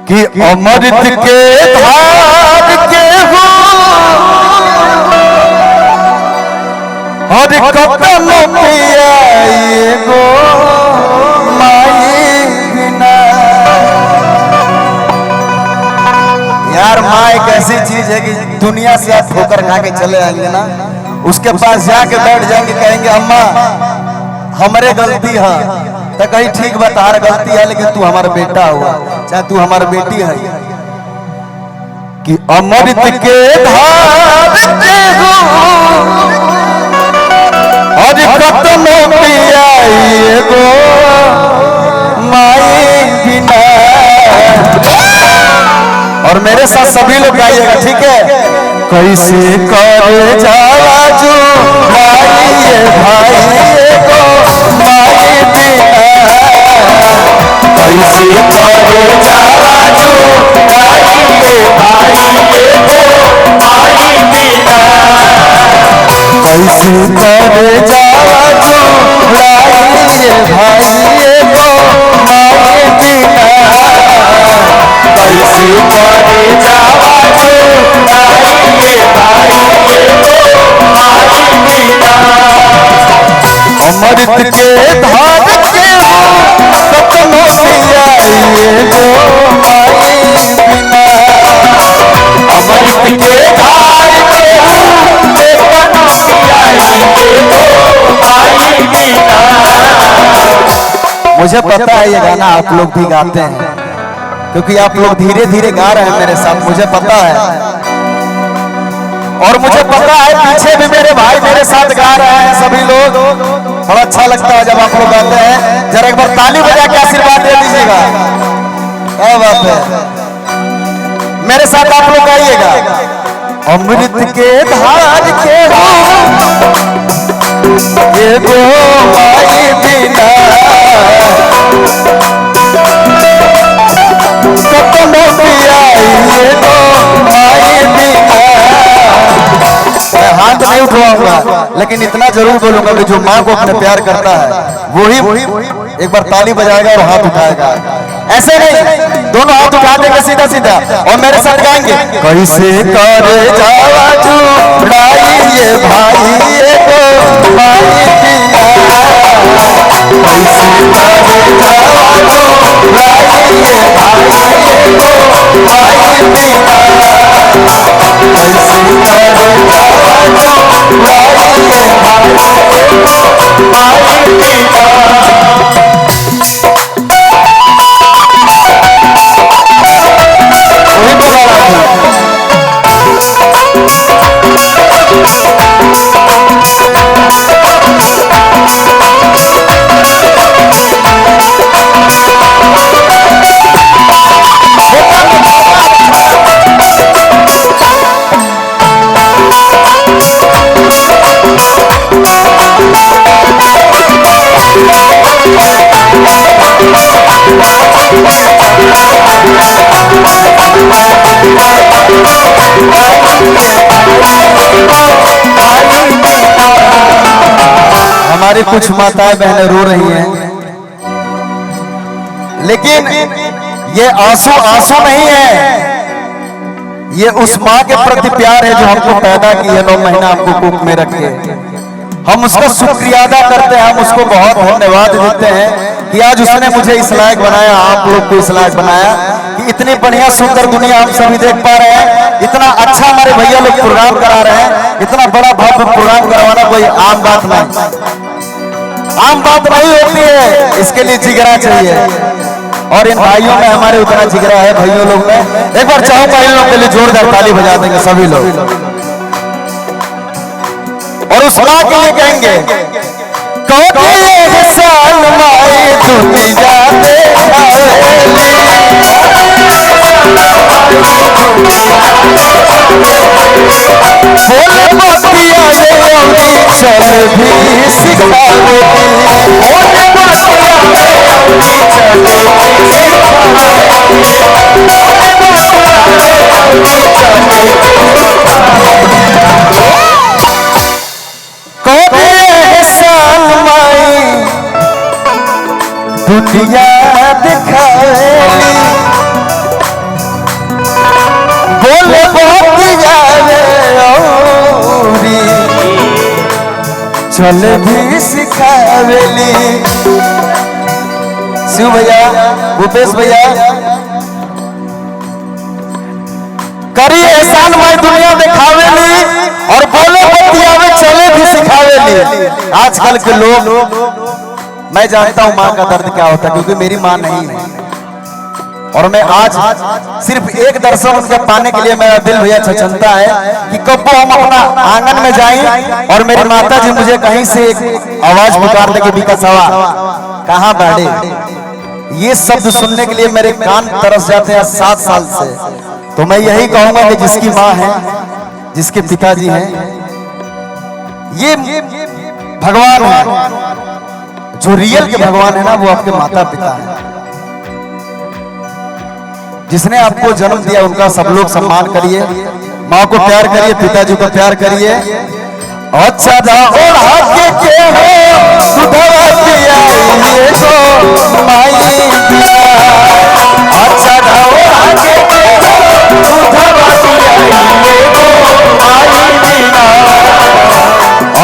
कि अमृत के धार के हो और कतन पियाए गो माई बिना। यार माँ एक ऐसी चीज है कि दुनिया से आप ठोकर खा के चले आएंगे ना, उसके पास जाके बैठ जाएंगे, कहेंगे अम्मा हमारे गलती है, तो कहीं ठीक बता रहा गलती है लेकिन तू हमारा बेटा हुआ चाहे तू हमारी बेटी है। कि अमृत के धार के हो और कतन पियाए गो माई बिना। और मेरे साथ सभी लोग गाइएगा, ठीक है। कैसे कर जावा जो भाई भाई को माई बिना, कैसे कर जावा जो भाई भाई को माई बिना, कैसे कर जावा जो भाई भाई को माई बिना, कैसे कर जावा जो भाई भाई को माई बिना। अमृत के धार के हो कतनो पियाए गो माई बिना, अमृत के धार के हो कतनो पियाए गो माई बिना। मुझे पता है ये गाना आप लोग भी गाते हैं क्योंकि आप लोग धीरे धीरे गा रहे हैं मेरे साथ, मुझे पता है। और मुझे पता है पीछे भी मेरे भाई मेरे साथ गा रहे हैं सभी लोग। बड़ा अच्छा लगता है जब आप लोग गाते हैं। जरा एक बार ताली बजा के आशीर्वाद दे दीजिएगा। क्या बात है, मेरे साथ आप लोग गाइएगा। अमृत के धार के हो ये गो माई बिना, कतनो पियाए गो माई बिना। मैं हाथ नहीं उठवाऊंगा लेकिन इतना जरूर बोलूंगा कि जो माँ को अपने प्यार करता है वही एक बार ताली बजाएगा और हाथ उठाएगा। ऐसे नहीं, दोनों हाथ उठा देंगे सीधा सीधा और मेरे साथ गाएंगे। कैसे कर जावा जुड़ाई ये भाई ये को माई बिना, कैसे कर जावा जुड़ाई ये भाई ये को माई बिना, कैसे कर जावा जुड़ाई ये भाई ये को माई बिना। हमारी कुछ माताएं बहनें रो रही हैं, लेकिन ये आंसू आंसू नहीं है, ये उस माँ के प्रति प्यार है जो हमको पैदा की है, 9 महीना हमको कुख में रखे। हम उसका शुक्रिया अदा करते हैं, हम उसको बहुत धन्यवाद देते हैं कि आज उसने मुझे इस लायक बनाया, आप लोग को इस लायक बनाया कि इतनी बढ़िया सुंदर दुनिया हम सभी देख पा रहे हैं। इतना अच्छा हमारे भैया लोग प्रोग्राम करा रहे हैं, इतना बड़ा भव्य प्रोग्राम करवाना कोई आम बात नहीं होती है। इसके लिए जिगरा चाहिए और इन भाइयों में हमारे उतना जिगरा है भाइयों लोग में। एक बार चाहूंगा इन लोगों के लिए जोरदार ताली बजा देंगे सभी लोग और उस माँ के लिए कहेंगे एहसान माई दुनिया चल भी सिखावे दुनिया दिखाएगी चल भी सिखावेली। शिव भैया, भूपेश भैया, करी एहसान मैं दुनिया दिखावेली और बोले बतियावे चले भी सिखावेली। आजकल के लोग, मैं जानता हूं मां का दर्द क्या होता है, क्योंकि मेरी मां नहीं है और मैं आज सिर्फ एक दर्शन उनके पाने के लिए मेरा दिल भैया छछनता है कि कब वो हम अपना आंगन में जाएं और मेरी माता जी मुझे कहीं से एक आवाज पुकार दे कि विकासवा कहां बैठे। ये शब्द सुनने के लिए मेरे कान तरस जाते हैं 7 साल से। तो मैं यही कहूंगा कि जिसकी माँ है, जिसके पिताजी हैं, ये भगवान है। जो रियल के भगवान है ना, वो आपके माता पिता है। जिसने आपको जन्म दिया उनका सब लोग सम्मान करिए, माँ को प्यार करिए, पिताजी को प्यार करिए। अच्छा और हाथ के हो सुधवा पिया ये तो माई पिया। अच्छा और हाथ के हो सुधवा पिया ये तो माई पिया।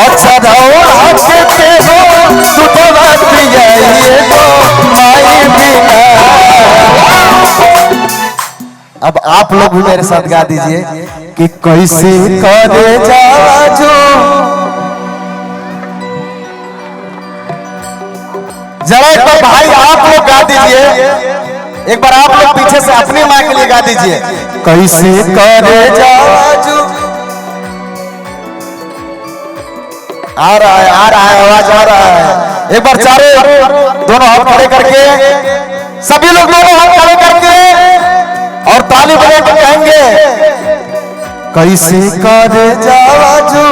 अच्छा और हाथ के हो सुधवा पिया ये तो माई पिया। अब आप लोग भी मेरे साथ गा दीजिए कि कैसे करे जाजू। जरा एक बार भाई आप लोग गा दीजिए, एक बार आप लोग पीछे से अपनी मां के लिए गा दीजिए। कैसे करे जाजू। आ रहा है, आ रहा है, आवाज आ रहा है। एक बार चारों दोनों हाथ खड़े करके, सभी लोग दोनों हाथ खड़े करके और ताली बजा के कहेंगे कैसे करे जाजू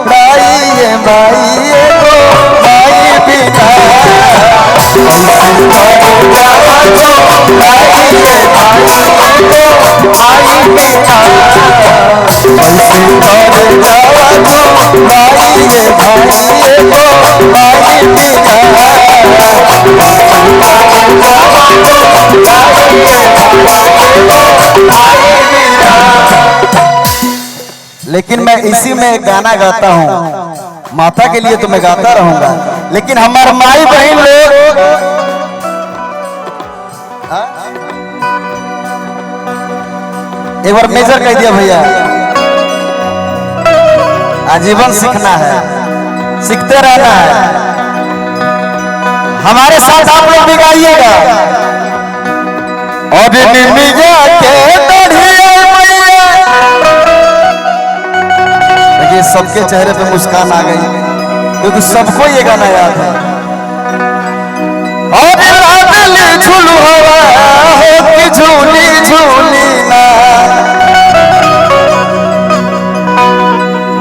राइए माइए को माई बिना। कैसे करे जाजू राइए माइए को माई बिना। कैसे करे जाजू राइए माइए को माई बिना। लेकिन मैं इसी में एक गाना गाता हूं, माता के लिए तो मैं गाता रहूंगा, लेकिन हमारे माई बहन लोग एक बार मेजर कह दिया भैया, आजीवन सीखना है, सीखते रहना है। हमारे साथ आप लोग भी गाइएगा। और निमिया के देखिए सबके चेहरे पे मुस्कान आ गई, क्योंकि सबको ये गाना याद है। और लाडली झूलू हवा हो कि झूली झूली ना।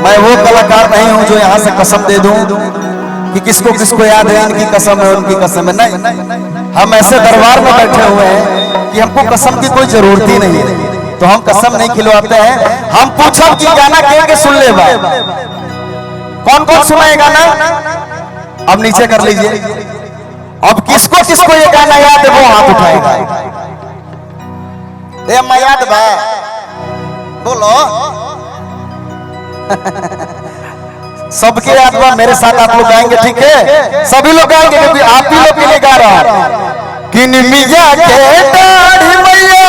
मैं वो कलाकार नहीं हूं जो यहां से कसम दे दूं कि किसको किसको याद है इनकी कसम है उनकी कसम है। नहीं, हम ऐसे दरबार में बैठे हुए हैं कि हमको कसम की कोई जरूरत ही नहीं है, तो हम कसम नहीं खिलवाते हैं। हम पूछब कि गाना के सुन ले भाई, कौन कौन सुना ये गाना? अब नीचे कर लीजिए। अब किसको किसको ये गाना याद है वो हाथ उठाएगा। ए अम्मा याद बा बोलो। सबके याद बा, मेरे साथ आप लोग गाएंगे, ठीक है? सभी लोग गाएंगे क्योंकि आप ही लोग के लिए गा रहा हूं। कि निमिया के दाढ़ी मैया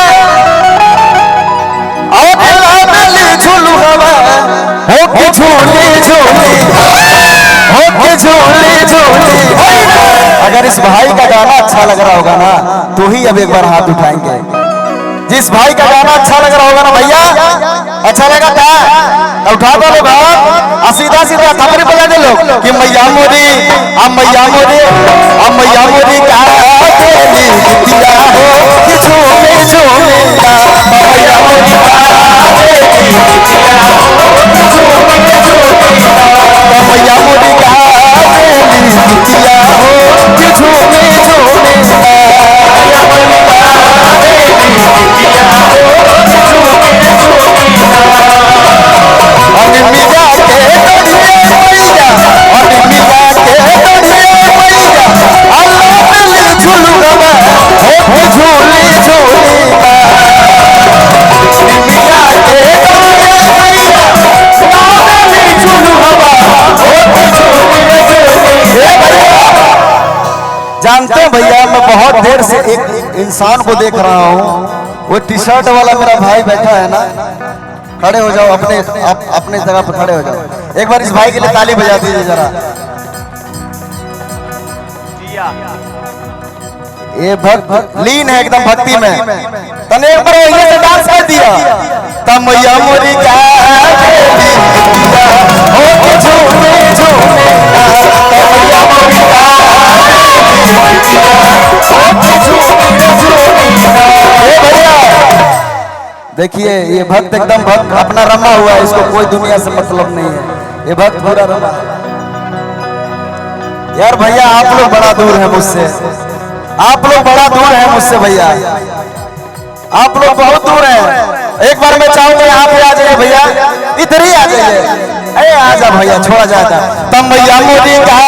और लाडली झूलू हवा हो कि झूली झूली हो कि झूली झूली। अगर इस भाई का गाना अच्छा लग रहा होगा ना तो ही अब एक बार हाथ उठाएंगे। जिस भाई का गाना अच्छा लग रहा होगा ना भैया, अच्छा लगा था उठा दो लोग हाथ, सीधा सीधा थपड़ी बजा दे लोग कि मैया मोदी अब मैया मोदी अब मैया मोदी का तेरी बिटिया हो कि झूमे झूमे मैया मोदी का तेरी बिटिया हो कि झूमे झूमे मैया मोदी का तेरी बिटिया हो कि झूमे झूमे मैया मोदी का तेरी बिटिया हो कि झूमे झूमे। और निमिया के तोड़िए मैया और निमिया के तोड़िए मैया अल्लाह दिल झूलू हवा हो कि झूली झूली। जानते हैं भैया, मैं बहुत देर से एक इंसान को देख रहा हूँ। वो टी शर्ट वाला मेरा भाई बैठा है ना, खड़े हो जाओ, अपने जगह पर खड़े हो जाओ। एक बार इस भाई के लिए ताली बजा दीजिए जरा। ये भक्त लीन है एकदम भक्ति में। तने एक बार वही से डांस कर दिया। तमैया मोरी का देखिए, ये भक्त एकदम भक्त अपना रमा हुआ है, इसको कोई दुनिया से मतलब नहीं है। ये भक्त पूरा रमा। यार भैया, आप लोग बड़ा दूर है मुझसे, आप लोग बड़ा दूर है मुझसे भैया, आप लोग बहुत दूर हैं। एक बार मैं चाहूंगा यहाँ पे आ जाइए भैया, इधर ही आ जाइए। अरे आजा भैया, छोड़ा जाता। तम भैया मोदी का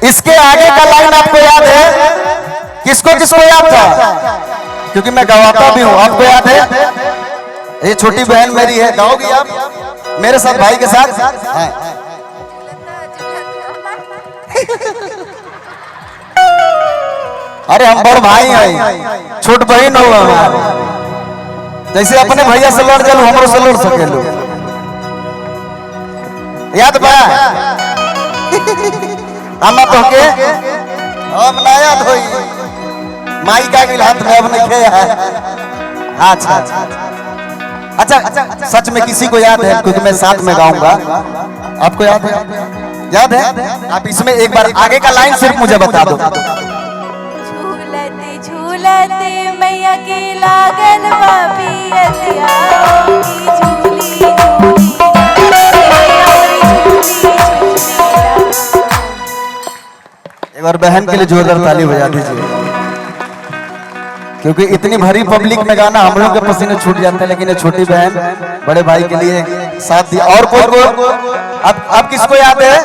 इसके आगे का लाइन आपको याद है? किसको किसको याद था? क्योंकि मैं गवाता भी हूं, आपको याद है? ये छोटी बहन मेरी है, गाओगी आप मेरे साथ, भाई के साथ? अरे हम बड़ भाई हैं, छोट बहन हो हमारा। जैसे अपने भैया से लड़ चलो, हमरो से लड़ सके लो। याद बा? हम तो के हम ना याद होई। माई का गिल हाथ में अब नहीं है। अच्छा अच्छा, सच में किसी को याद है? क्योंकि मैं साथ में गाऊंगा। आपको याद है? याद है? आप इसमें एक बार आगे का लाइन सिर्फ मुझे बता दो। झूलते झूलते मैया के लागल बापियतिया की झूली झूली एक बार बहन के लिए जोरदार ताली बजा दीजिए। क्योंकि इतनी भरी पब्लिक में गाना हम लोग के पसीने छूट जाते हैं, लेकिन ये छोटी बहन बड़े भाई के लिए साथ दिया। और कोई अब किसको याद है?